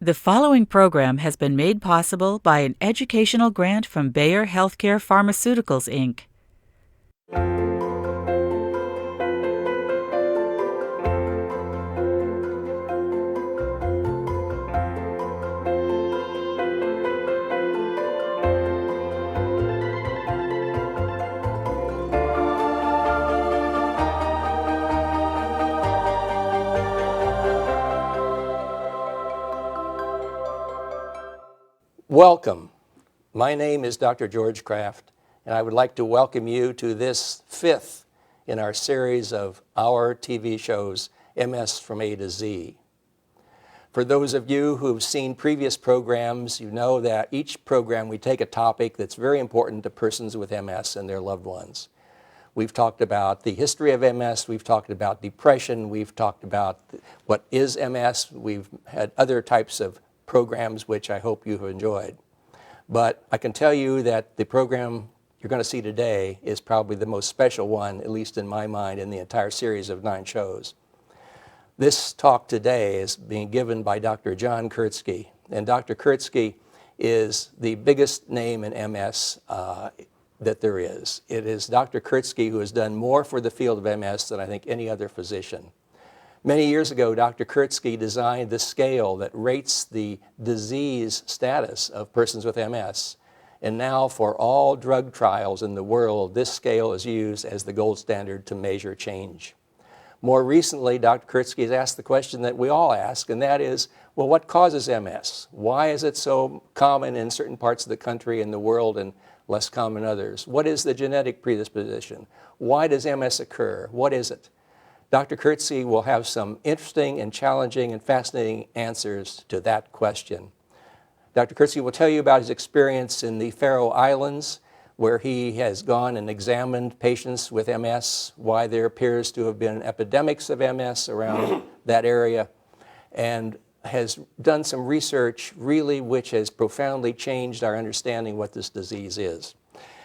The following program has been made possible by an educational grant from Bayer Healthcare Pharmaceuticals, Inc. Welcome. My name is Dr. George Kraft, and I would like to welcome you to this fifth in our series of our TV shows, MS from A to Z. For those of you who've seen previous programs, you know that each program we take a topic that's very important to persons with MS and their loved ones. We've talked about the history of MS, we've talked about depression, we've talked about what is MS, we've had other types of programs which I hope you have enjoyed. But I can tell you that the program you're going to see today is probably the most special one, at least in my mind, in the entire series of 9 shows. This talk today is being given by Dr. John Kurtzke, and Dr. Kurtzke is the biggest name in MS that there is. It is Dr. Kurtzke who has done more for the field of MS than I think any other physician. Many years ago, Dr. Kurtzke designed the scale that rates the disease status of persons with MS. And now for all drug trials in the world, this scale is used as the gold standard to measure change. More recently, Dr. Kurtzke has asked the question that we all ask, and that is, well, what causes MS? Why is it so common in certain parts of the country and the world and less common in others? What is the genetic predisposition? Why does MS occur? What is it? Dr. Kurtzke will have some interesting and challenging and fascinating answers to that question. Dr. Kurtzke will tell you about his experience in the Faroe Islands, where he has gone and examined patients with MS, why there appears to have been epidemics of MS around that area, and has done some research really which has profoundly changed our understanding what this disease is.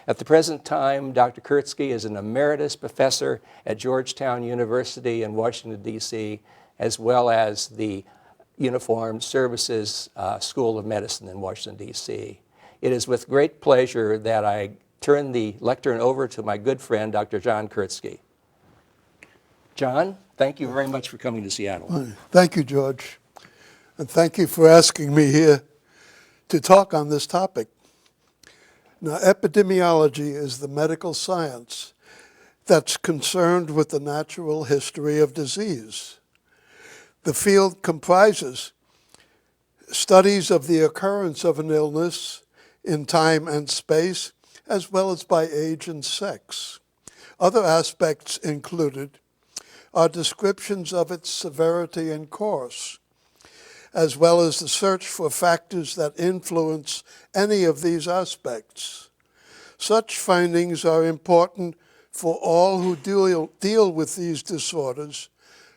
At the present time, Dr. Kurtzke is an emeritus professor at Georgetown University in Washington, D.C., as well as the Uniformed Services School of Medicine in Washington, D.C. It is with great pleasure that I turn the lectern over to my good friend, Dr. John Kurtzke. John, thank you very much for coming to Seattle. Thank you, George. And thank you for asking me here to talk on this topic. Now, epidemiology is the medical science that's concerned with the natural history of disease. The field comprises studies of the occurrence of an illness in time and space, as well as by age and sex. Other aspects included are descriptions of its severity and course, as well as the search for factors that influence any of these aspects. Such findings are important for all who deal with these disorders,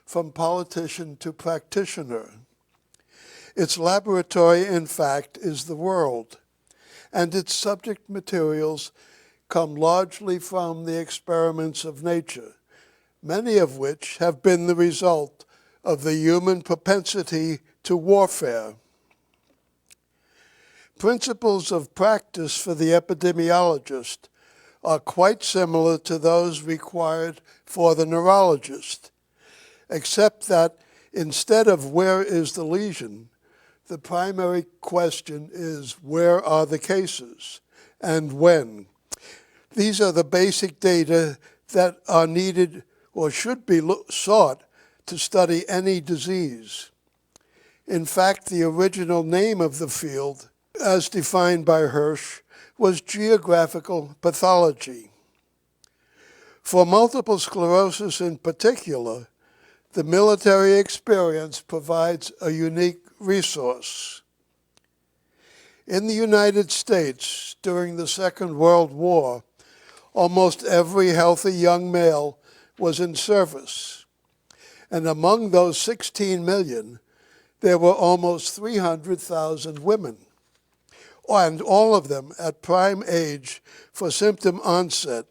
from politician to practitioner. Its laboratory, in fact, is the world, and its subject materials come largely from the experiments of nature, many of which have been the result of the human propensity to warfare. Principles of practice for the epidemiologist are quite similar to those required for the neurologist, except that instead of where is the lesion, the primary question is where are the cases and when. These are the basic data that are needed or should be sought to study any disease. In fact, the original name of the field, as defined by Hirsch, was geographical pathology. For multiple sclerosis in particular, the military experience provides a unique resource. In the United States, during the Second World War, almost every healthy young male was in service. And among those 16 million, there were almost 300,000 women, and all of them at prime age for symptom onset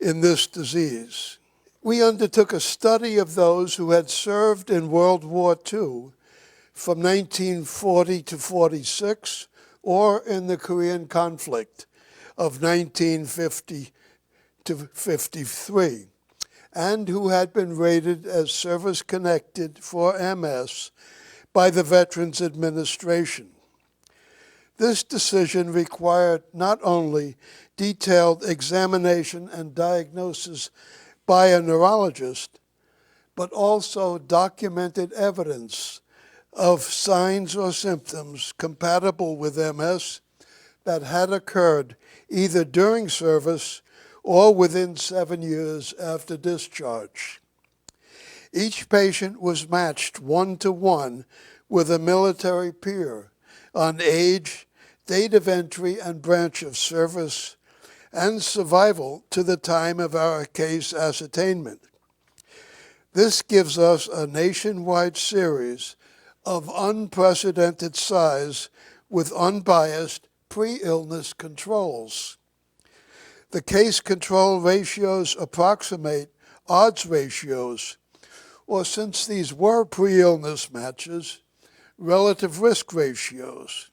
in this disease. We undertook a study of those who had served in World War II from 1940 to 46, or in the Korean conflict of 1950 to 53, and who had been rated as service-connected for MS by the Veterans Administration. This decision required not only detailed examination and diagnosis by a neurologist, but also documented evidence of signs or symptoms compatible with MS that had occurred either during service or within 7 years after discharge. Each patient was matched one-to-one with a military peer on age, date of entry and branch of service, and survival to the time of our case ascertainment. This gives us a nationwide series of unprecedented size with unbiased pre-illness controls. The case control ratios approximate odds ratios, or since these were pre-illness matches, relative risk ratios.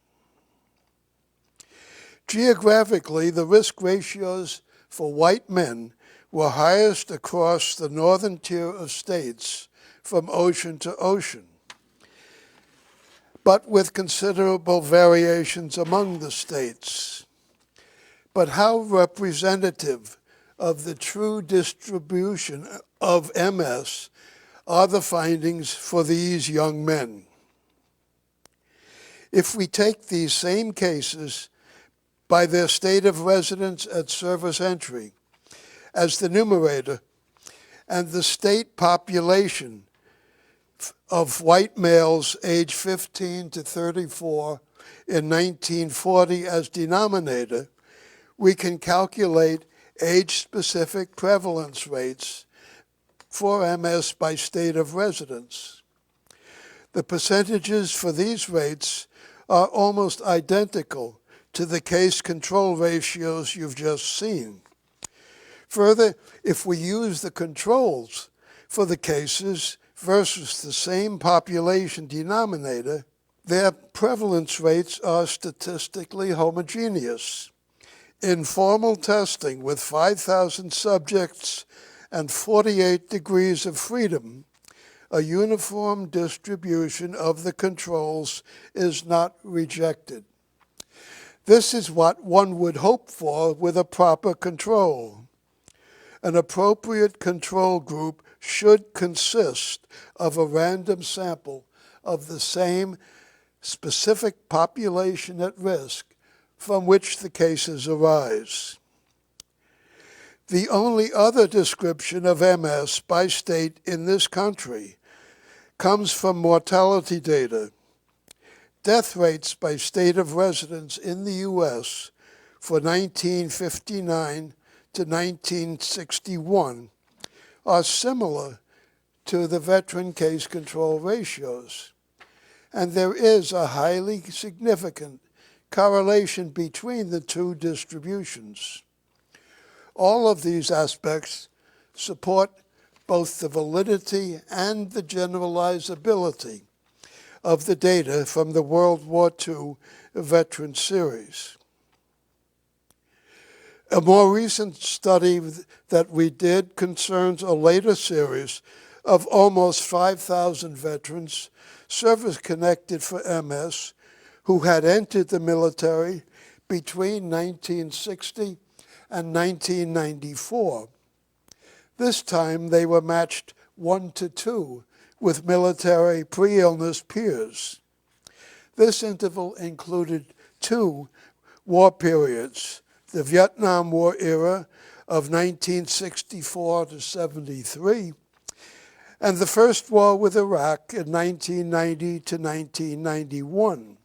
Geographically, the risk ratios for white men were highest across the northern tier of states from ocean to ocean, but with considerable variations among the states. But how representative of the true distribution of MS are the findings for these young men? If we take these same cases by their state of residence at service entry as the numerator, and the state population of white males aged 15 to 34 in 1940 as denominator, we can calculate age-specific prevalence rates for MS by state of residence. The percentages for these rates are almost identical to the case control ratios you've just seen. Further, if we use the controls for the cases versus the same population denominator, their prevalence rates are statistically homogeneous. In formal testing with 5,000 subjects and 48 degrees of freedom, a uniform distribution of the controls is not rejected. This is what one would hope for with a proper control. An appropriate control group should consist of a random sample of the same specific population at risk from which the cases arise. The only other description of MS by state in this country comes from mortality data. Death rates by state of residence in the U.S. for 1959 to 1961 are similar to the veteran case control ratios, and there is a highly significant correlation between the two distributions. All of these aspects support both the validity and the generalizability of the data from the World War II Veteran Series. A more recent study that we did concerns a later series of almost 5,000 veterans service-connected for MS who had entered the military between 1960 and 1994. This time they were matched 1-to-2 with military pre-illness peers. This interval included 2 war periods, the Vietnam War era of 1964 to 73, and the first war with Iraq in 1990 to 1991.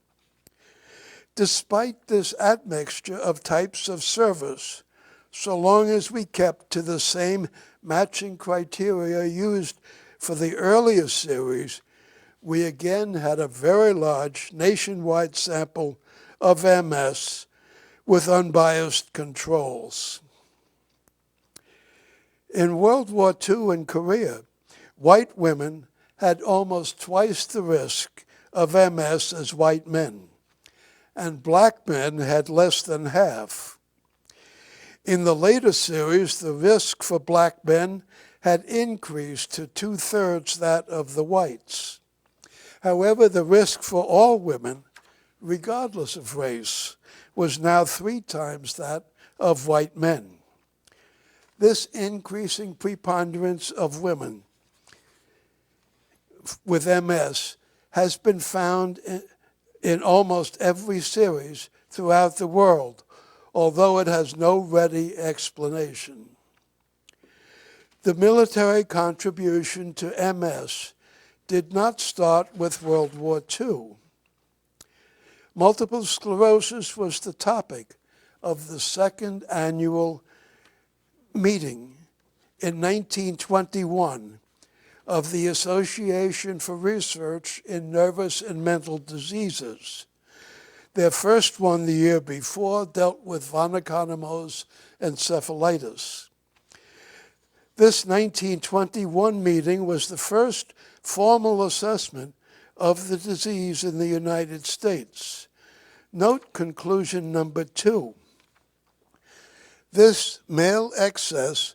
Despite this admixture of types of service, so long as we kept to the same matching criteria used for the earlier series, we again had a very large nationwide sample of MS with unbiased controls. In World War II and Korea, white women had almost twice the risk of MS as white men, and black men had less than half. In the later series, the risk for black men had increased to 2/3 that of the whites. However, the risk for all women, regardless of race, was now 3 times that of white men. This increasing preponderance of women with MS has been found in almost every series throughout the world, although it has no ready explanation. The military contribution to MS did not start with World War II. Multiple sclerosis was the topic of the second annual meeting in 1921 of the Association for Research in Nervous and Mental Diseases. Their first one the year before dealt with von Economos encephalitis. This 1921 meeting was the first formal assessment of the disease in the United States. Note conclusion number 2. This male excess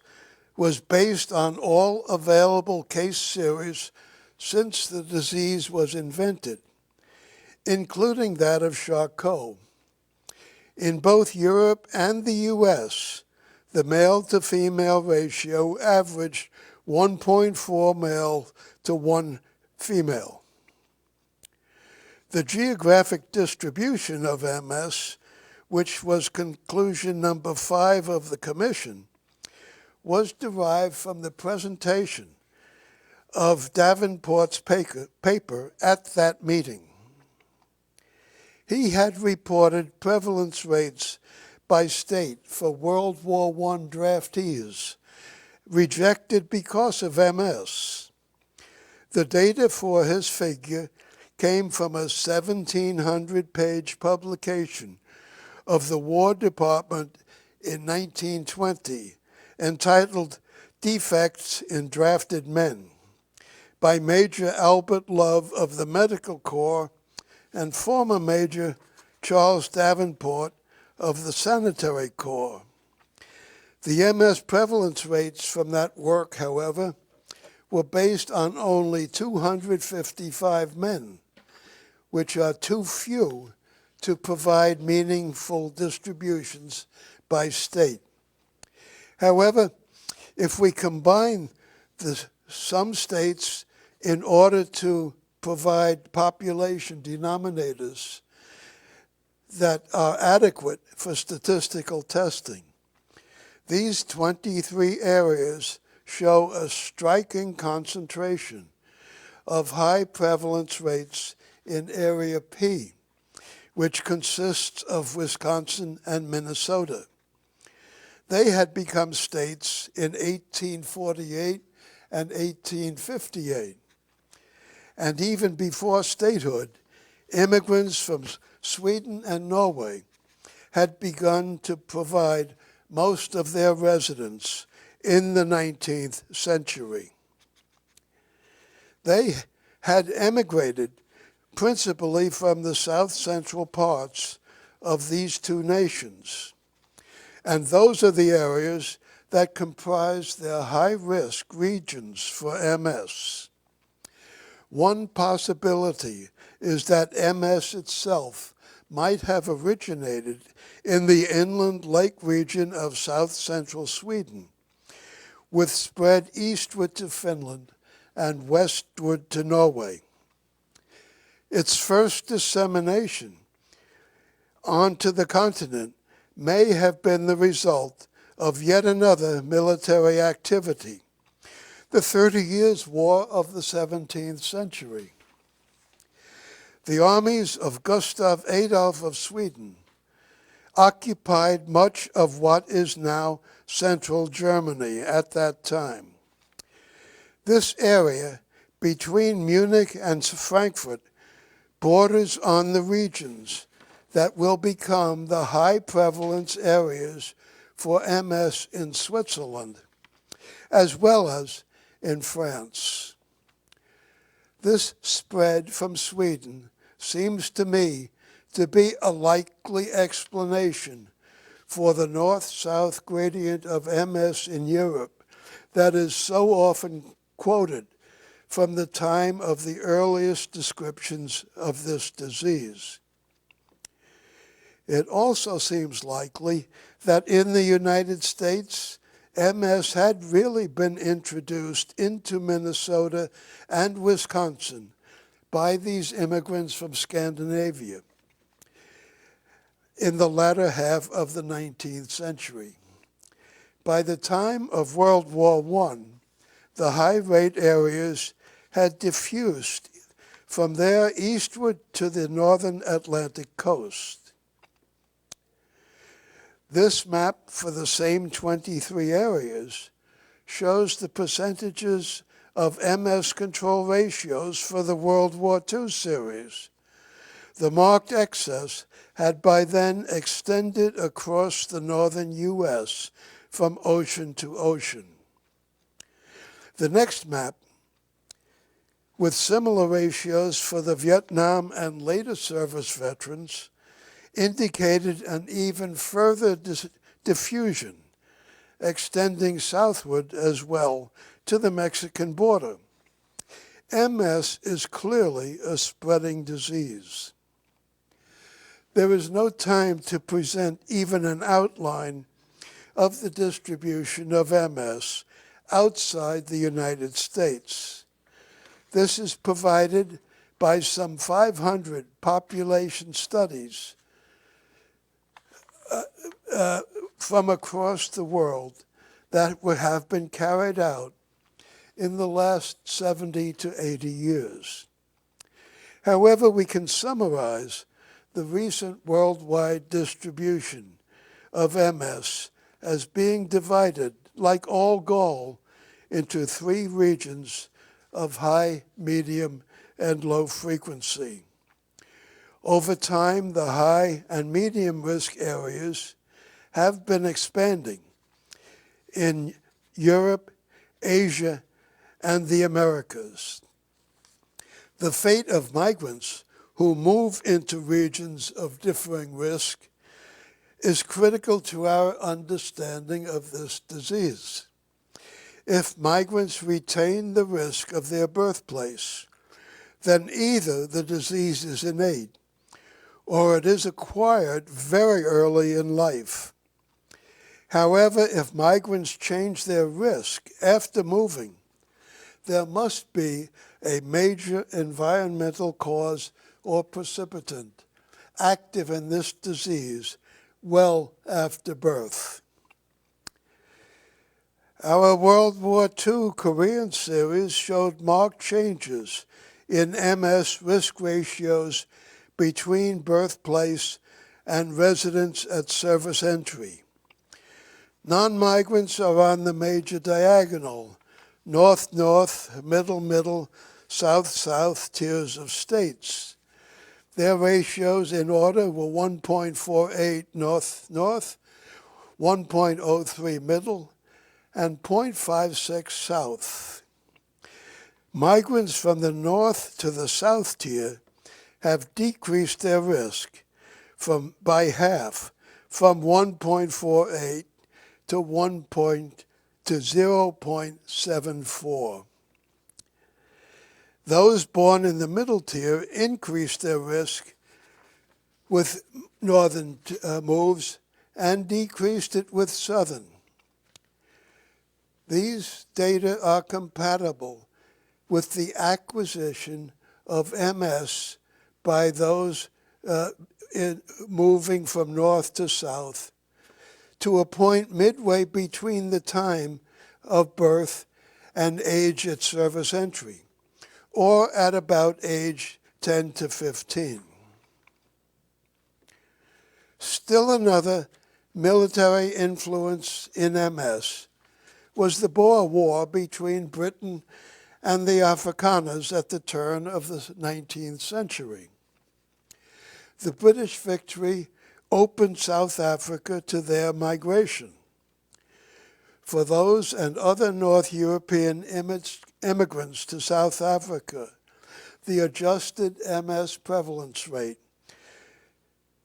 was based on all available case series since the disease was invented, including that of Charcot. In both Europe and the US, the male-to-female ratio averaged 1.4 male to 1 female. The geographic distribution of MS, which was conclusion number 5 of the commission, was derived from the presentation of Davenport's paper at that meeting. He had reported prevalence rates by state for World War I draftees, rejected because of MS. The data for his figure came from a 1,700-page publication of the War Department in 1920, entitled Defects in Drafted Men, by Major Albert Love of the Medical Corps and former Major Charles Davenport of the Sanitary Corps. The MS prevalence rates from that work, however, were based on only 255 men, which are too few to provide meaningful distributions by state. However, if we combine some states in order to provide population denominators that are adequate for statistical testing, these 23 areas show a striking concentration of high prevalence rates in Area P, which consists of Wisconsin and Minnesota. They had become states in 1848 and 1858. And even before statehood, immigrants from Sweden and Norway had begun to provide most of their residents in the 19th century. They had emigrated principally from the south-central parts of these two nations. And those are the areas that comprise their high-risk regions for MS. One possibility is that MS itself might have originated in the inland lake region of south-central Sweden, with spread eastward to Finland and westward to Norway. Its first dissemination onto the continent may have been the result of yet another military activity, the 30 Years' War of the 17th century. The armies of Gustav Adolf of Sweden occupied much of what is now central Germany at that time. This area between Munich and Frankfurt borders on the regions that will become the high prevalence areas for MS in Switzerland, as well as in France. This spread from Sweden seems to me to be a likely explanation for the north-south gradient of MS in Europe that is so often quoted from the time of the earliest descriptions of this disease. It also seems likely that in the United States, MS had really been introduced into Minnesota and Wisconsin by these immigrants from Scandinavia in the latter half of the 19th century. By the time of World War I, the high-rate areas had diffused from there eastward to the northern Atlantic coast. This map for the same 23 areas shows the percentages of MS control ratios for the World War II series. The marked excess had by then extended across the northern U.S. from ocean to ocean. The next map, with similar ratios for the Vietnam and later service veterans, indicated an even further diffusion, extending southward as well to the Mexican border. MS is clearly a spreading disease. There is no time to present even an outline of the distribution of MS outside the United States. This is provided by some 500 population studies from across the world that have been carried out in the last 70 to 80 years. However, we can summarize the recent worldwide distribution of MS as being divided, like all gall, into three regions of high, medium, and low frequency. Over time, the high and medium risk areas have been expanding in Europe, Asia, and the Americas. The fate of migrants who move into regions of differing risk is critical to our understanding of this disease. If migrants retain the risk of their birthplace, then either the disease is innate or it is acquired very early in life. However, if migrants change their risk after moving, there must be a major environmental cause or precipitant active in this disease well after birth. Our World War II Korean series showed marked changes in MS risk ratios between birthplace and residence at service entry. Non-migrants are on the major diagonal, north-north, middle-middle, south-south tiers of states. Their ratios in order were 1.48 north-north, 1.03 middle, and 0.56 south. Migrants from the north to the south tier have decreased their risk by half, from 1.48 to 0.74. Those born in the middle tier increased their risk with northern moves and decreased it with southern. These data are compatible with the acquisition of MS by those moving from north to south to a point midway between the time of birth and age at service entry, or at about age 10 to 15. Still another military influence in MS was the Boer War between Britain and the Afrikaners at the turn of the 19th century. The British victory opened South Africa to their migration. For those and other North European immigrants to South Africa, the adjusted MS prevalence rate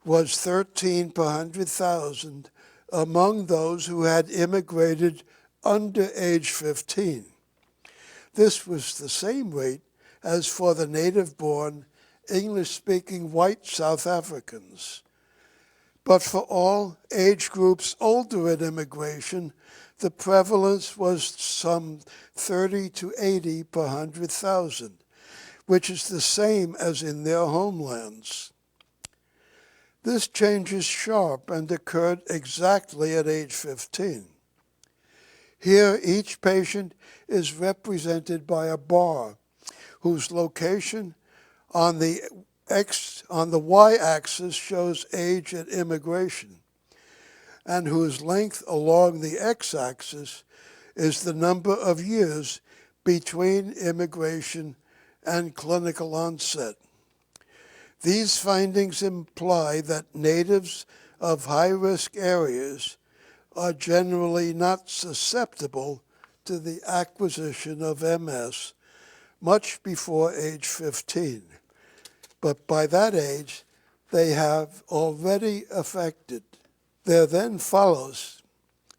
was 13 per 100,000 among those who had immigrated under age 15. This was the same rate as for the native-born, English-speaking white South Africans. But for all age groups older at immigration, the prevalence was some 30 to 80 per 100,000, which is the same as in their homelands. This change is sharp and occurred exactly at age 15. Here, each patient is represented by a bar whose location on the y-axis shows age at immigration, and whose length along the x-axis is the number of years between immigration and clinical onset. These findings imply that natives of high-risk areas are generally not susceptible to the acquisition of MS much before age 15. But by that age, they have already affected. There then follows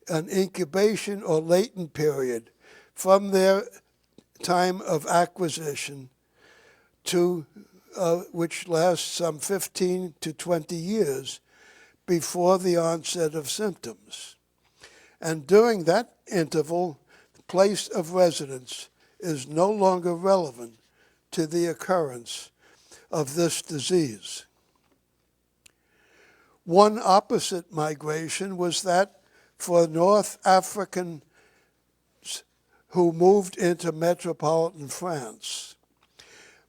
an incubation or latent period from their time of acquisition to which lasts some 15 to 20 years before the onset of symptoms. And during that interval, the place of residence is no longer relevant to the occurrence of this disease. One opposite migration was that for North Africans who moved into metropolitan France.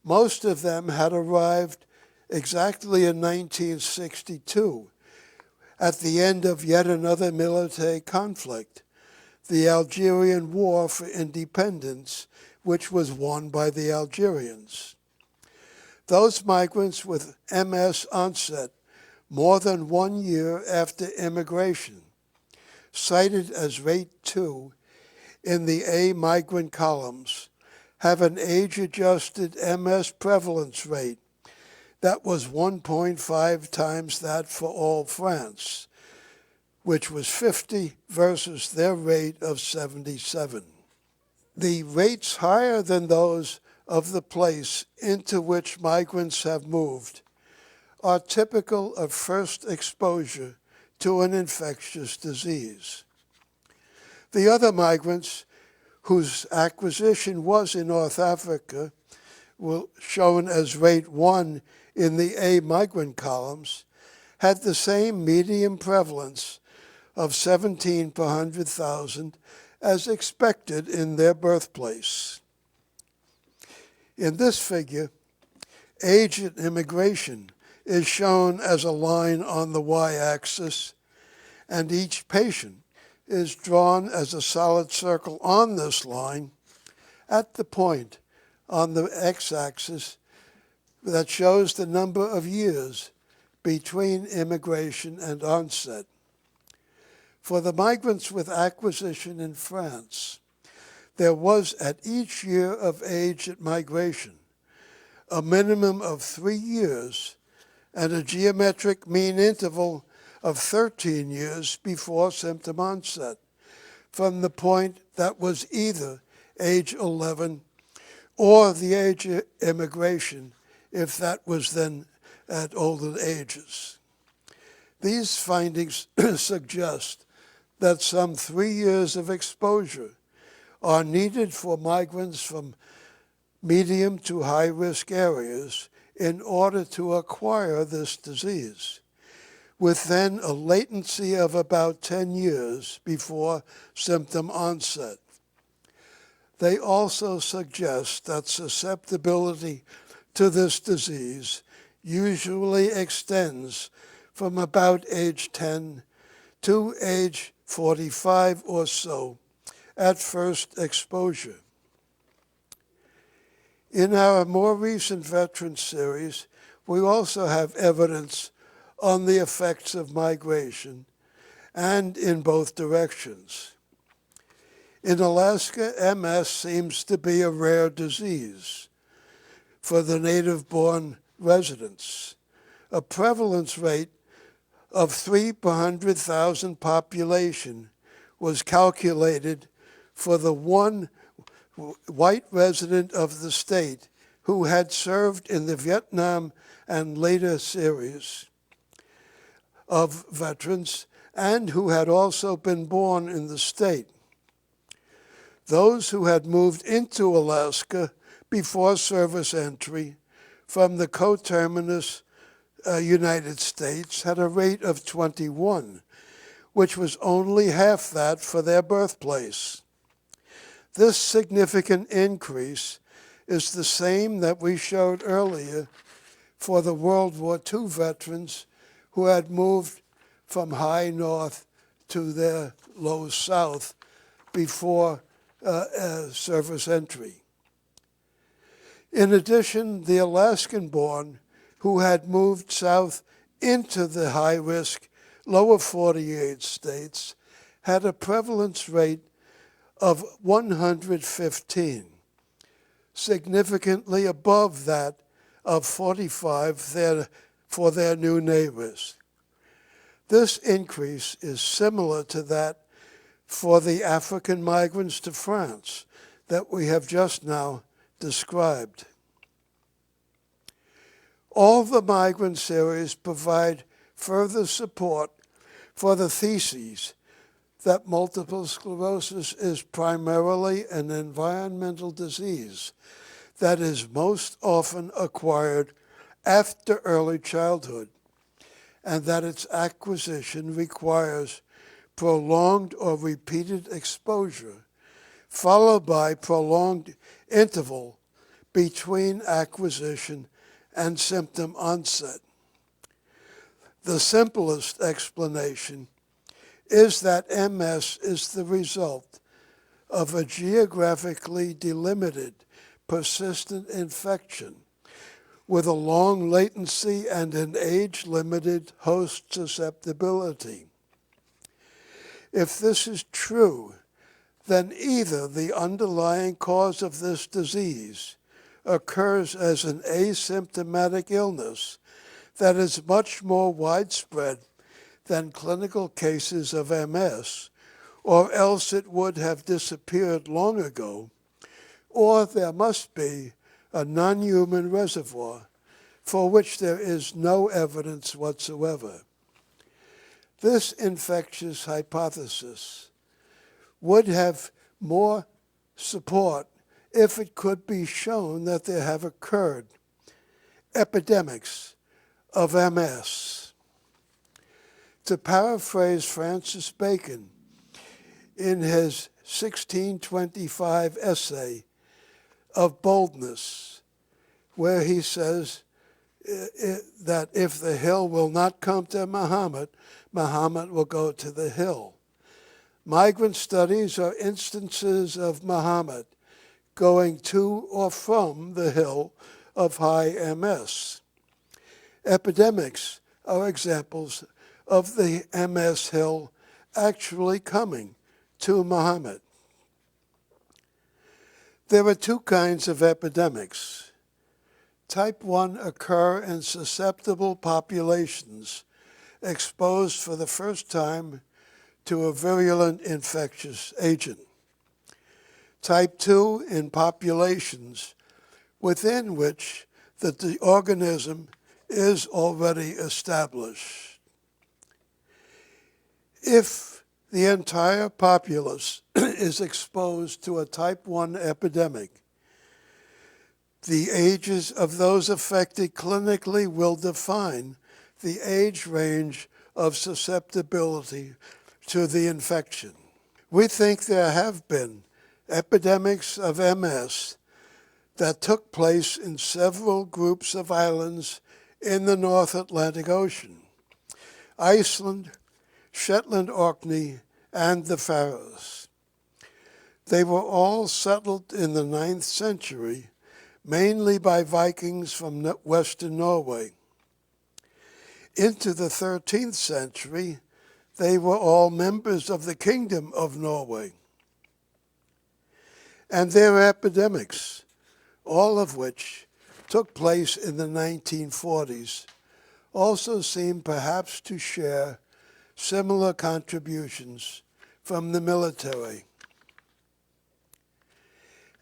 Most of them had arrived exactly in 1962, at the end of yet another military conflict, the Algerian War for Independence, which was won by the Algerians. Those migrants with MS onset more than 1 year after immigration, cited as rate 2 in the A migrant columns, have an age-adjusted MS prevalence rate that was 1.5 times that for all France, which was 50 versus their rate of 77. The rates higher than those of the place into which migrants have moved are typical of first exposure to an infectious disease. The other migrants whose acquisition was in North Africa, shown as rate 1 in the A migrant columns, had the same median prevalence of 17 per 100,000 as expected in their birthplace. In this figure, age at immigration is shown as a line on the y-axis, and each patient is drawn as a solid circle on this line at the point on the x-axis that shows the number of years between immigration and onset. For the migrants with acquisition in France, there was at each year of age at migration a minimum of 3 years and a geometric mean interval of 13 years before symptom onset, from the point that was either age 11 or the age of immigration, if that was then at older ages. These findings suggest that some 3 years of exposure are needed for migrants from medium to high-risk areas in order to acquire this disease, with then a latency of about 10 years before symptom onset. They also suggest that susceptibility to this disease usually extends from about age 10 to age 45 or so at first exposure. In our more recent veteran series, we also have evidence on the effects of migration, and in both directions. In Alaska, MS seems to be a rare disease. for the native-born residents. A prevalence rate of 3 per 100,000 population was calculated for the one white resident of the state who had served in the Vietnam and later series of veterans and who had also been born in the state. Those who had moved into Alaska before service entry from the coterminous United States had a rate of 21, which was only half that for their birthplace. This significant increase is the same that we showed earlier for the World War II veterans who had moved from high north to their low south before service entry. In addition, the Alaskan-born who had moved south into the high-risk lower 48 states had a prevalence rate of 115, significantly above that of 45 for their new neighbors. This increase is similar to that for the African migrants to France that we have just now described. All the migrant series provide further support for the theses that multiple sclerosis is primarily an environmental disease that is most often acquired after early childhood, and that its acquisition requires prolonged or repeated exposure, followed by prolonged interval between acquisition and symptom onset. The simplest explanation is that MS is the result of a geographically delimited, persistent infection with a long latency and an age-limited host susceptibility. If this is true, then either the underlying cause of this disease occurs as an asymptomatic illness that is much more widespread than clinical cases of MS, or else it would have disappeared long ago, or there must be a non-human reservoir for which there is no evidence whatsoever. This infectious hypothesis would have more support if it could be shown that there have occurred epidemics of MS. To paraphrase Francis Bacon in his 1625 essay of boldness, where he says that if the hill will not come to Muhammad, Muhammad will go to the hill. Migrant studies are instances of Muhammad going to or from the hill of high MS. Epidemics are examples of the MS hill actually coming to Muhammad. There are two kinds of epidemics. Type 1 occur in susceptible populations exposed for the first time to a virulent infectious agent. Type 2 in populations within which the organism is already established. If the entire populace is exposed to a type 1 epidemic, the ages of those affected clinically will define the age range of susceptibility to the infection. We think there have been epidemics of MS that took place in several groups of islands in the North Atlantic Ocean: Iceland, Shetland Orkney, and the Faroes. They were all settled in the 9th century, mainly by Vikings from western Norway. Into the 13th century, they were all members of the Kingdom of Norway. And their epidemics, all of which took place in the 1940s also seem perhaps to share similar contributions from the military.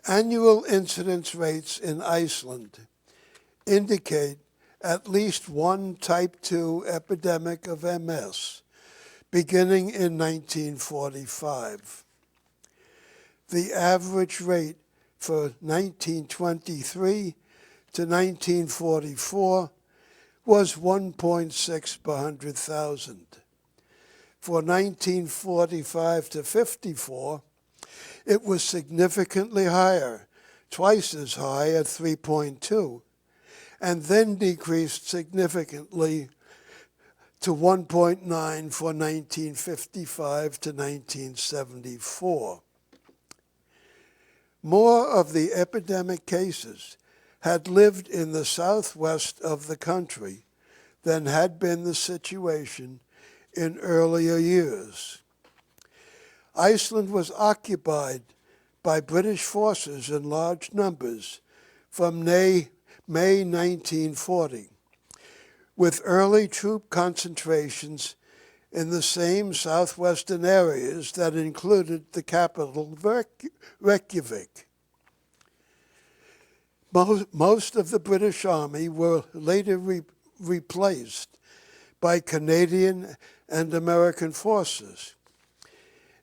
Annual incidence rates in Iceland indicate at least one type 2 epidemic of MS beginning in 1945. The average rate for 1923 to 1944 was 1.6 per 100,000. For 1945 to 54, it was significantly higher, twice as high at 3.2, and then decreased significantly to 1.9 for 1955 to 1974. More of the epidemic cases had lived in the southwest of the country than had been the situation in earlier years. Iceland was occupied by British forces in large numbers from May 1940, with early troop concentrations in the same southwestern areas that included the capital, Reykjavik. Most of the British Army were later replaced by Canadian and American forces.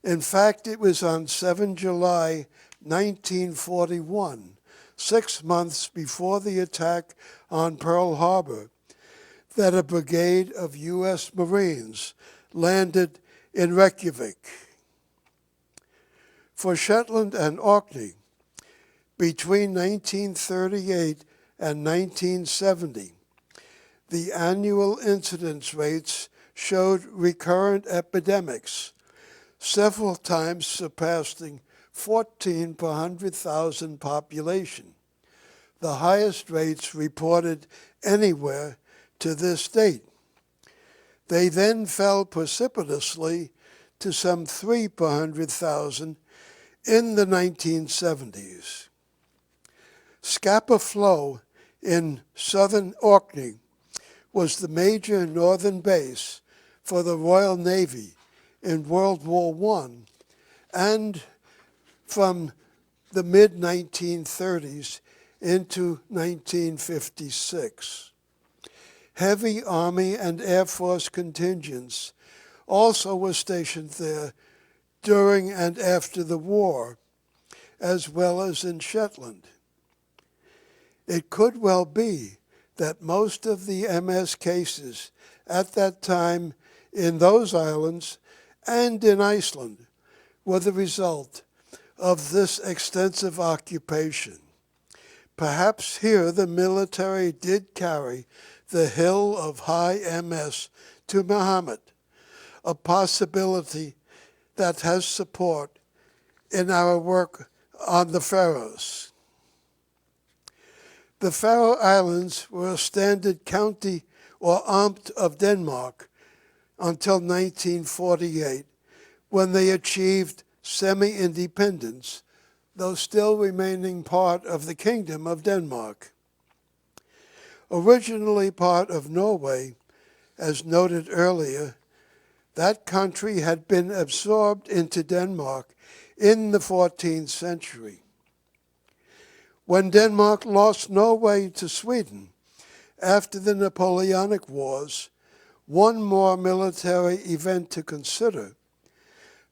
In fact, it was on 7 July 1941, 6 months before the attack on Pearl Harbor, that a brigade of U.S. Marines landed in Reykjavik. For Shetland and Orkney, between 1938 and 1970, the annual incidence rates showed recurrent epidemics, several times surpassing 14 per 100,000 population, the highest rates reported anywhere to this date. They then fell precipitously to some 3 per 100,000 in the 1970s. Scapa Flow in southern Orkney was the major northern base for the Royal Navy in World War I and from the mid-1930s into 1956. Heavy Army and Air Force contingents also were stationed there during and after the war, as well as in Shetland. It could well be that most of the MS cases at that time in those islands and in Iceland were the result of this extensive occupation. Perhaps here the military did carry the hill of high MS to Muhammad, a possibility that has support in our work on the Faroes. The Faroe Islands were a standard county or amt of Denmark until 1948, when they achieved semi-independence, though still remaining part of the Kingdom of Denmark. Originally part of Norway, as noted earlier, that country had been absorbed into Denmark in the 14th century. When Denmark lost Norway to Sweden after the Napoleonic Wars, one more military event to consider,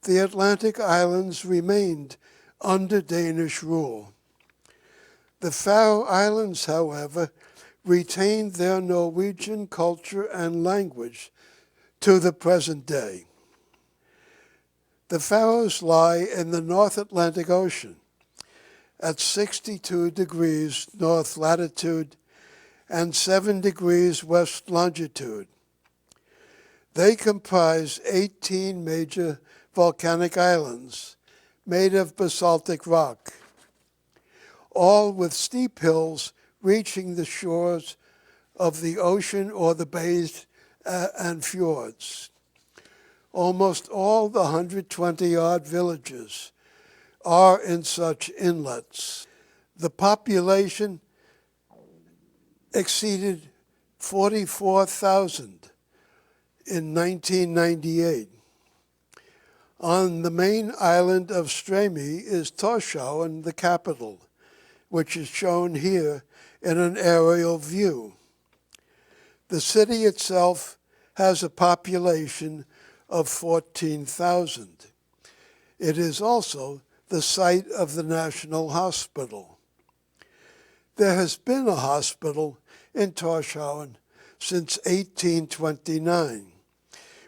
the Atlantic Islands remained under Danish rule. The Faroe Islands, however, retained their Norwegian culture and language to the present day. The Faroes lie in the North Atlantic Ocean at 62 degrees north latitude and 7 degrees west longitude. They comprise 18 major volcanic islands made of basaltic rock, all with steep hills reaching the shores of the ocean or the bays and fjords. Almost all the 120-odd villages are in such inlets. The population exceeded 44,000 in 1998. On the main island of Streymoy is Tórshavn, the capital, which is shown here in an aerial view. The city itself has a population of 14,000. It is also the site of the National Hospital. There has been a hospital in Tórshavn since 1829,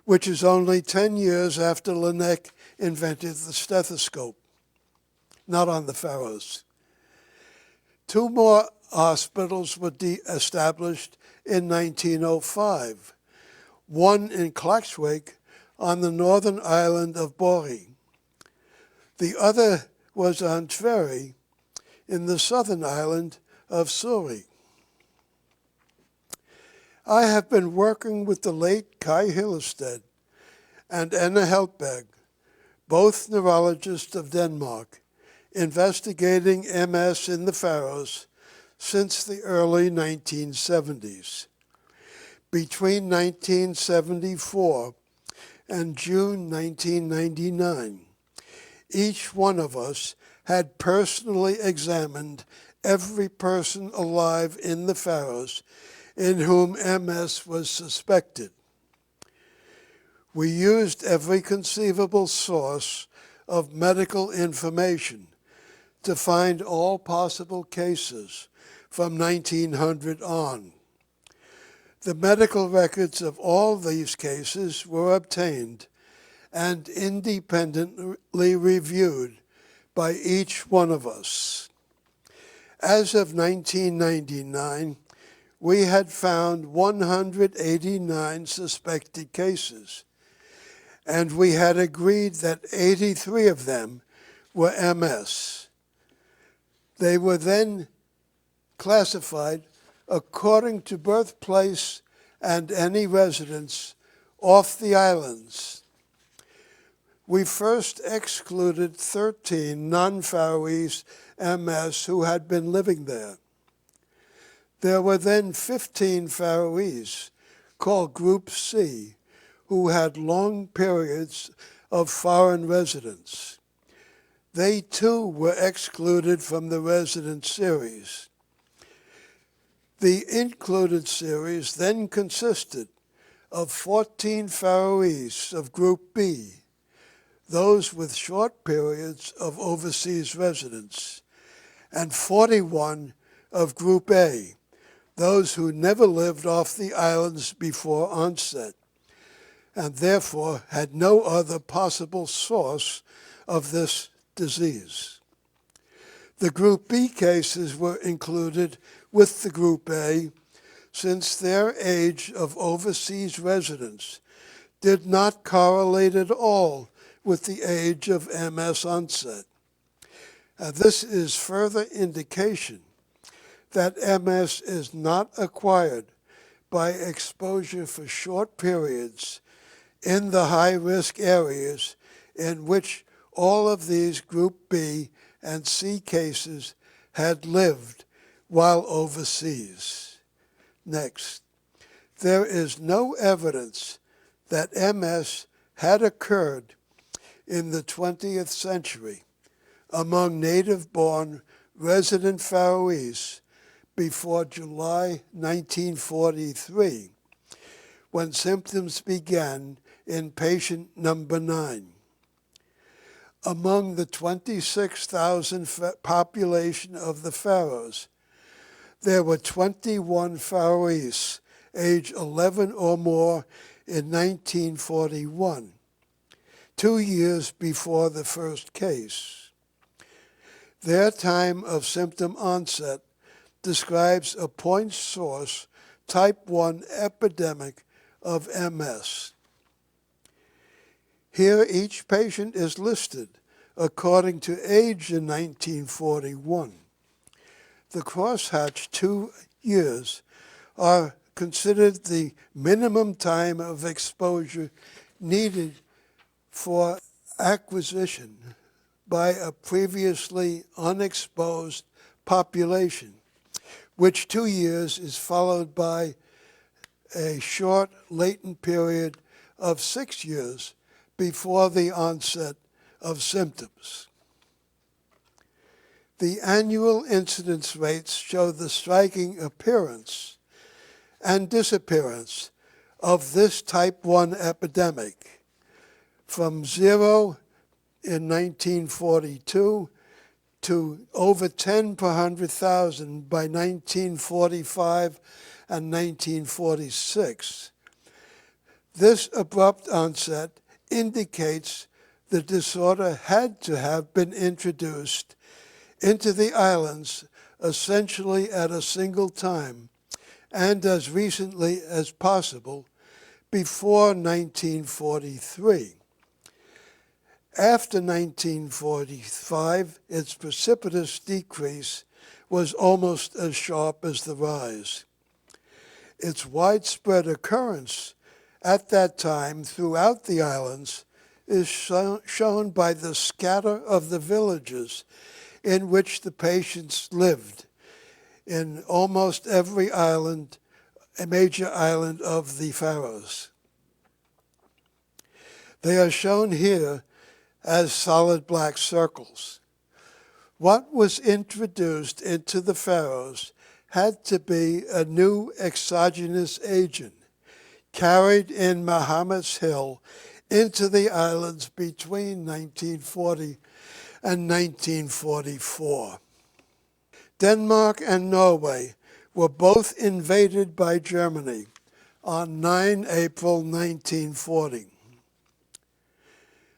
which is only 10 years after Linné invented the stethoscope, not on the Faroes. 2 more hospitals were established in 1905, one in Klaksvík on the northern island of Bori. The other was on Tveri in the southern island of Suri. I have been working with the late Kai Hillested and Anna Heltberg, both neurologists of Denmark, investigating MS in the Faroes since the early 1970s. Between 1974 and June 1999, each one of us had personally examined every person alive in the Faroes in whom MS was suspected. We used every conceivable source of medical information to find all possible cases from 1900 on. The medical records of all these cases were obtained and independently reviewed by each one of us. As of 1999, we had found 189 suspected cases, and we had agreed that 83 of them were MS. They were then classified according to birthplace and any residence off the islands. We first excluded 13 non-Faroese MS who had been living there. There were then 15 Faroese, called Group C, who had long periods of foreign residence. They too were excluded from the resident series. The included series then consisted of 14 Faroese of Group B, those with short periods of overseas residence, and 41 of Group A, those who never lived off the islands before onset, and therefore had no other possible source of this disease. The Group B cases were included with the Group A since their age of overseas residence did not correlate at all with the age of MS onset. This is further indication that MS is not acquired by exposure for short periods in the high-risk areas in which all of these Group B and C cases had lived while overseas. Next, there is no evidence that MS had occurred in the 20th century among native-born resident Faroese before July 1943, when symptoms began in patient number 9. Among the 26,000 population of the Faroes, there were 21 Faroese, age 11 or more, in 1941, 2 years before the first case. Their time of symptom onset describes a point source type 1 epidemic of MS. Here each patient is listed according to age in 1941. The crosshatched 2 years are considered the minimum time of exposure needed for acquisition by a previously unexposed population, which 2 years is followed by a short latent period of 6 years before the onset of symptoms. The annual incidence rates show the striking appearance and disappearance of this type 1 epidemic from 0 in 1942 to over 10 per 100,000 by 1945 and 1946. This abrupt onset indicates the disorder had to have been introduced into the islands essentially at a single time and as recently as possible before 1943. After 1945, its precipitous decrease was almost as sharp as the rise. Its widespread occurrence at that time throughout the islands is shown by the scatter of the villages in which the patients lived in almost every island, a major island of the Faroes. They are shown here as solid black circles. What was introduced into the Faroes had to be a new exogenous agent carried in Mahomet's Hill into the islands between 1940 and 1944. Denmark and Norway were both invaded by Germany on 9 April 1940.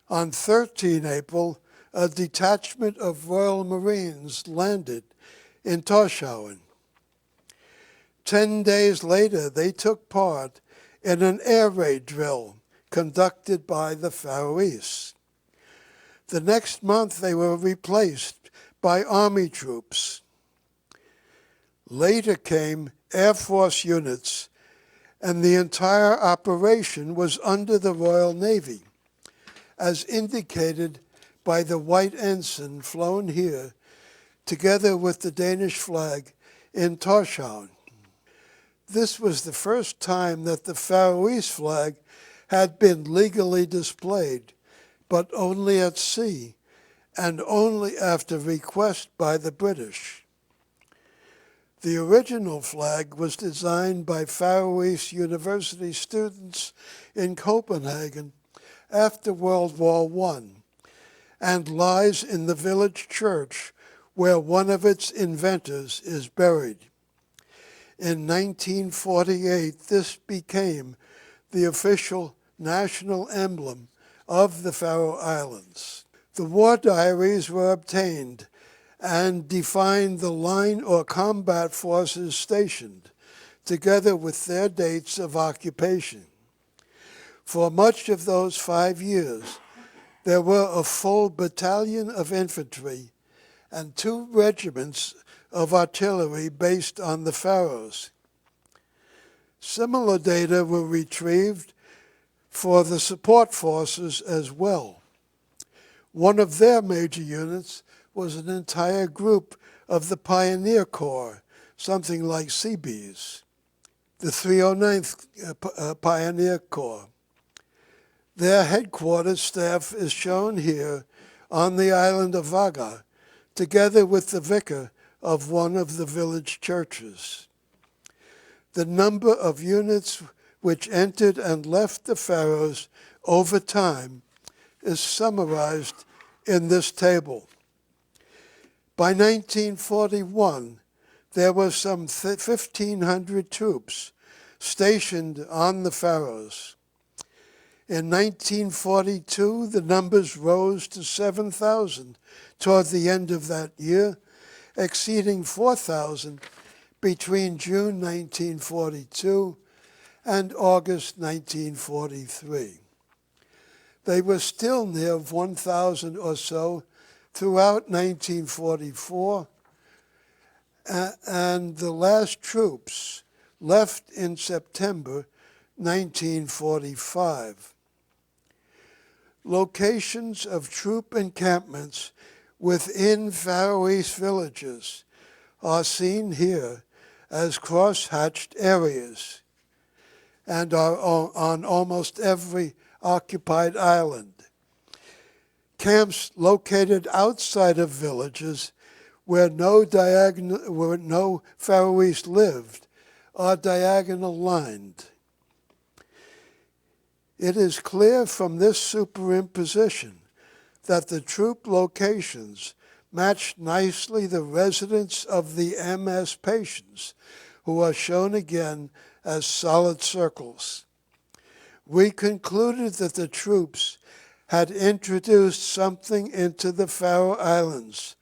On 13 April, a detachment of Royal Marines landed in Torshavn. 10 days later, they took part in an air raid drill conducted by the Faroese. The next month, they were replaced by Army troops. Later came Air Force units, and the entire operation was under the Royal Navy, as indicated by the white ensign flown here, together with the Danish flag in Torshavn. This was the first time that the Faroese flag had been legally displayed, but only at sea, and only after request by the British. The original flag was designed by Faroese University students in Copenhagen after World War I, and lies in the village church where one of its inventors is buried. In 1948, this became the official national emblem of the Faroe Islands. The war diaries were obtained and defined the line or combat forces stationed, together with their dates of occupation. For much of those 5 years, there were a full battalion of infantry and 2 regiments of artillery based on the Faroes. Similar data were retrieved for the support forces as well. One of their major units was an entire group of the Pioneer Corps, something like Seabees, the 309th Pioneer Corps. Their headquarters staff is shown here on the island of Vaga, together with the vicar of one of the village churches. The number of units which entered and left the Faroes over time is summarized in this table. By 1941, there were some 1,500 troops stationed on the Faroes. In 1942, the numbers rose to 7,000 toward the end of that year, exceeding 4,000 between June 1942 and August 1943. They were still near 1,000 or so throughout 1944, and the last troops left in September 1945. Locations of troop encampments within Faroese villages are seen here as cross-hatched areas and are on almost every occupied island. Camps located outside of villages where no Faroese lived are diagonal lined. It is clear from this superimposition that the troop locations match nicely the residence of the MS patients, who are shown again as solid circles. We concluded that the troops had introduced something into the Faroe Islands,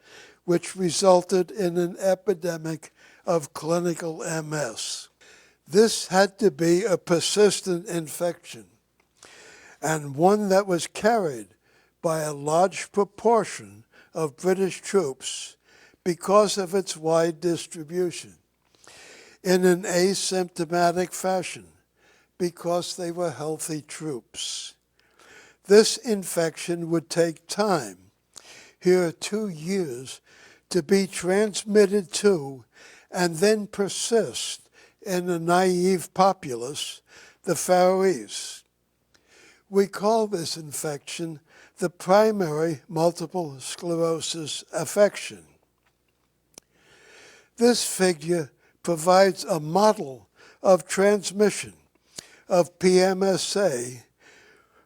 which resulted in an epidemic of clinical MS. This had to be a persistent infection, and one that was carried by a large proportion of British troops because of its wide distribution, in an asymptomatic fashion, because they were healthy troops. This infection would take time, here 2 years, to be transmitted to and then persist in a naive populace, the Faroese. We call this infection the primary multiple sclerosis affection. This figure provides a model of transmission of PMSA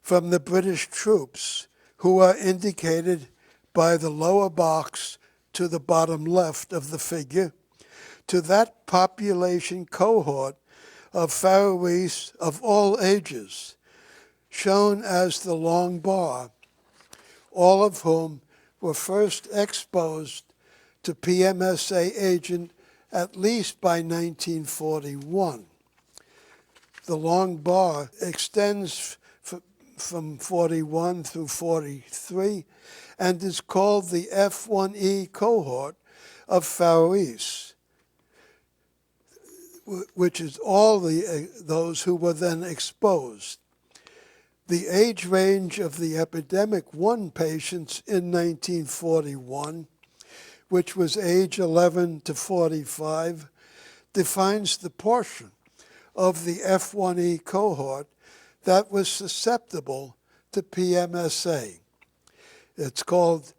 from the British troops, who are indicated by the lower box to the bottom left of the figure, to that population cohort of Faroese of all ages, shown as the long bar, all of whom were first exposed to PMSA agent at least by 1941. The long bar extends from 41 through 43 and is called the F1E cohort of Faroese, which is all those who were then exposed. The age range of the epidemic 1 patients in 1941, which was age 11 to 45, defines the portion of the F1E cohort that was susceptible to PMSA. It's called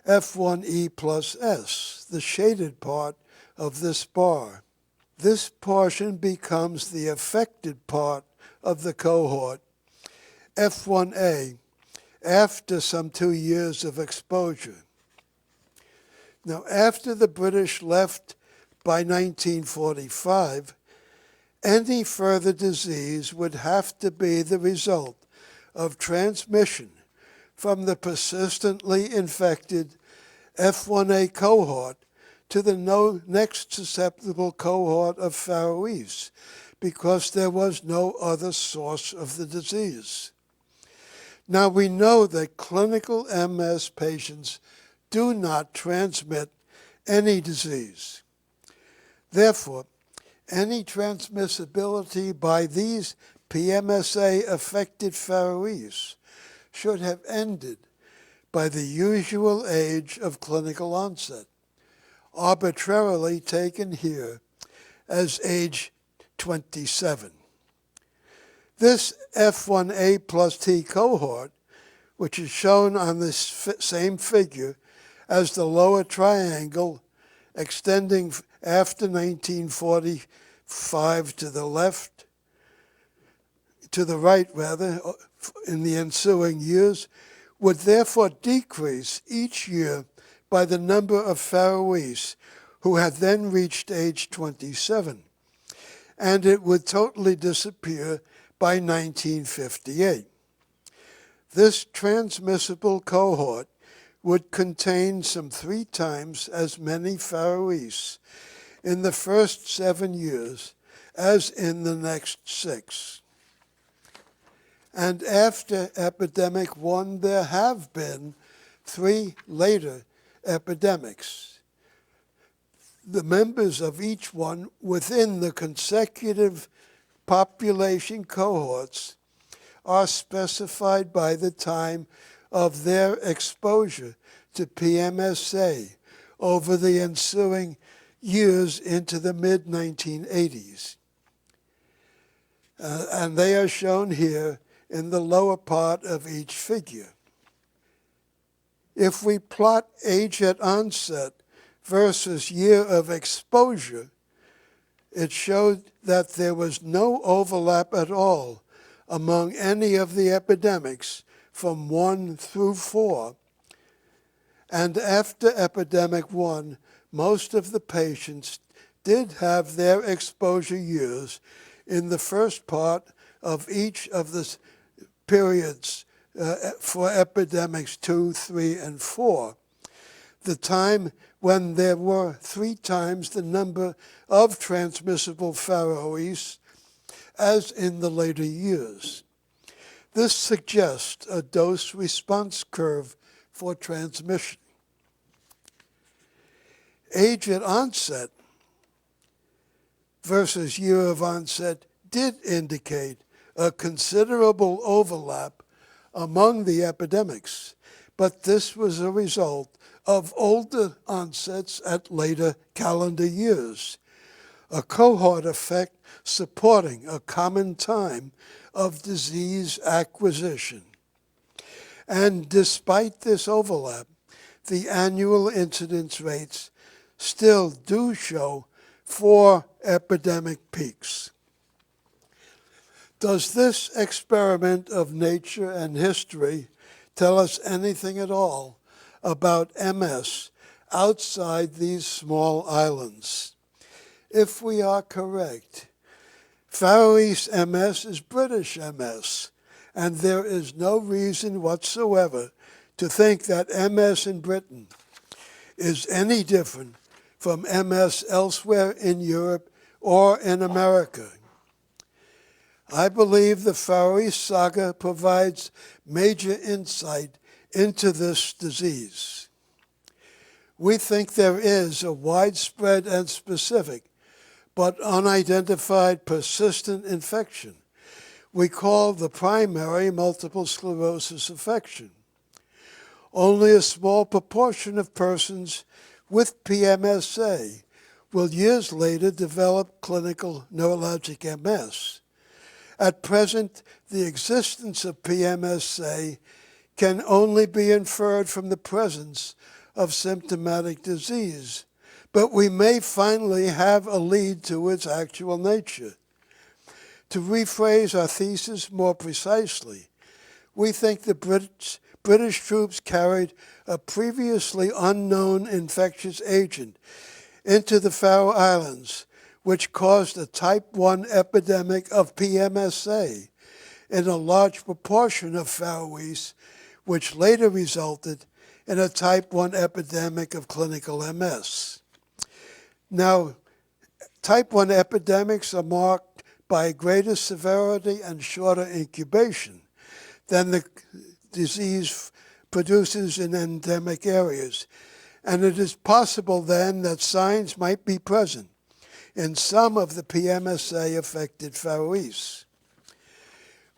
F1E plus S, the shaded part of this bar. This portion becomes the affected part of the cohort, F1A, after some 2 years of exposure. Now, after the British left by 1945, any further disease would have to be the result of transmission from the persistently infected F1A cohort to the next susceptible cohort of Faroese, because there was no other source of the disease. Now, we know that clinical MS patients do not transmit any disease. Therefore, any transmissibility by these PMSA-affected Faroese should have ended by the usual age of clinical onset, arbitrarily taken here as age 27. This F1A plus T cohort, which is shown on this same figure as the lower triangle extending after 1945 to the right, in the ensuing years, would therefore decrease each year by the number of Faroese who had then reached age 27, and it would totally disappear by 1958. This transmissible cohort would contain some 3 times as many Faroese in the first 7 years as in the next 6. And after epidemic 1, there have been 3 later epidemics. The members of each one within the consecutive population cohorts are specified by the time of their exposure to PMSA over the ensuing years into the mid-1980s. And they are shown here in the lower part of each figure. If we plot age at onset versus year of exposure, it showed that there was no overlap at all among any of the epidemics from 1 through 4. And after epidemic 1, most of the patients did have their exposure years in the first part of each of the periods for epidemics 2, 3, and 4, the time when there were 3 times the number of transmissible Faroese as in the later years. This suggests a dose-response curve for transmission. Age at onset versus year of onset did indicate a considerable overlap among the epidemics, but this was a result of older onsets at later calendar years, a cohort effect supporting a common time of disease acquisition. And despite this overlap, the annual incidence rates still do show 4 epidemic peaks. Does this experiment of nature and history tell us anything at all about MS outside these small islands? If we are correct, Faroese MS is British MS, and there is no reason whatsoever to think that MS in Britain is any different from MS elsewhere in Europe or in America. I believe the Faroese saga provides major insight into this disease. We think there is a widespread and specific but unidentified persistent infection we call the primary multiple sclerosis affection. Only a small proportion of persons with PMSA will years later develop clinical neurologic MS. At present, the existence of PMSA can only be inferred from the presence of symptomatic disease, but we may finally have a lead to its actual nature. To rephrase our thesis more precisely, we think the British troops carried a previously unknown infectious agent into the Faroe Islands, which caused a type 1 epidemic of PMSA in a large proportion of Faroese, which later resulted in a type 1 epidemic of clinical MS. Now, type 1 epidemics are marked by greater severity and shorter incubation than the disease produces in endemic areas, and it is possible then that signs might be present in some of the PMSA-affected Faroese.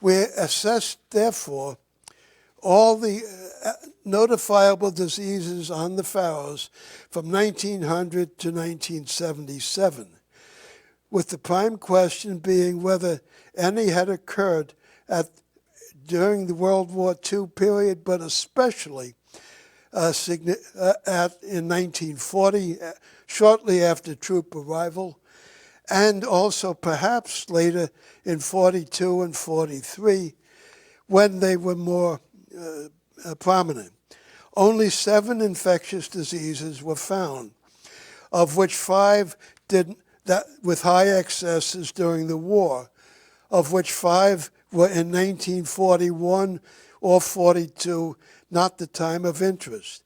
We assessed, therefore, all the notifiable diseases on the Faroes from 1900 to 1977, with the prime question being whether any had occurred during the World War II period, but especially in 1940, shortly after troop arrival, and also perhaps later in 42 and 43, when they were more prominent. Only 7 infectious diseases were found, of which 5 with high excesses during the war, of which 5 were in 1941 or 42, not the time of interest.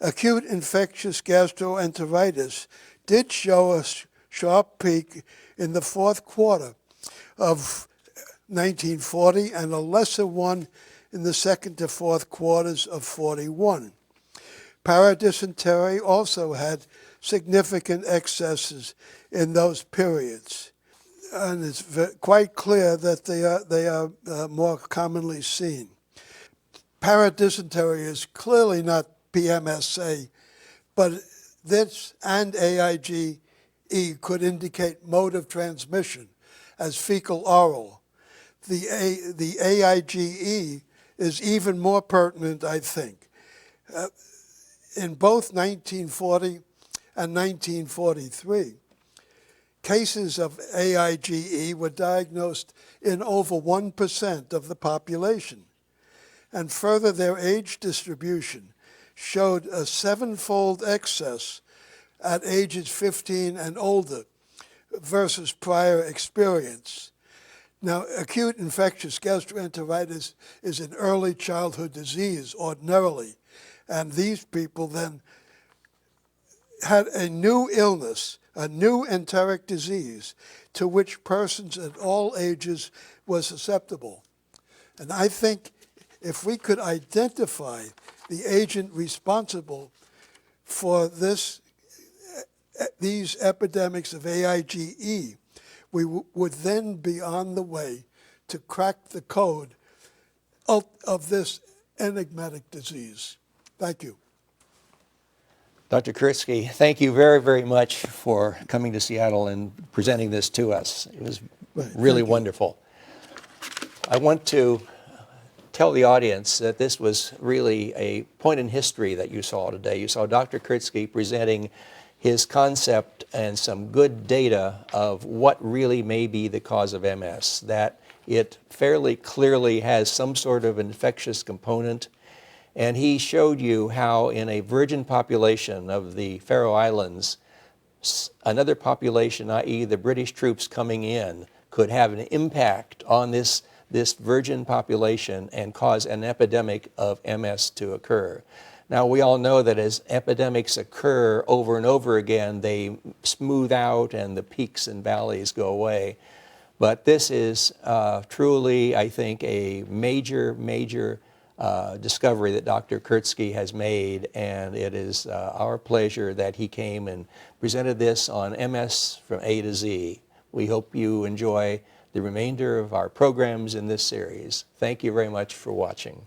Acute infectious gastroenteritis did show a sharp peak in the 4th quarter of 1940 and a lesser one in the 2nd to 4th quarters of 41. Paradysentery also had significant excesses in those periods, and it's quite clear that they are more commonly seen. Paradysentery is clearly not PMSA, but this and AIG could indicate mode of transmission as fecal-oral. The AIGE is even more pertinent, I think. In both 1940 and 1943, cases of AIGE were diagnosed in over 1% of the population. And further, their age distribution showed a 7-fold excess at ages 15 and older versus prior experience. Now, acute infectious gastroenteritis is an early childhood disease ordinarily, and these people then had a new illness, a new enteric disease, to which persons at all ages were susceptible. And I think if we could identify the agent responsible for these epidemics of AIGE, we would then be on the way to crack the code of this enigmatic disease. Thank you. Dr. Kurtzke, thank you very, very much for coming to Seattle and presenting this to us. It was really wonderful. I want to tell the audience that this was really a point in history that you saw today. You saw Dr. Kurtzke presenting his concept and some good data of what really may be the cause of MS, that it fairly clearly has some sort of infectious component. And he showed you how in a virgin population of the Faroe Islands, another population, i.e. the British troops coming in, could have an impact on this virgin population and cause an epidemic of MS to occur. Now, we all know that as epidemics occur over and over again, they smooth out and the peaks and valleys go away. But this is truly, I think, a major discovery that Dr. Kurtzke has made, and it is our pleasure that he came and presented this on MS from A to Z. We hope you enjoy the remainder of our programs in this series. Thank you very much for watching.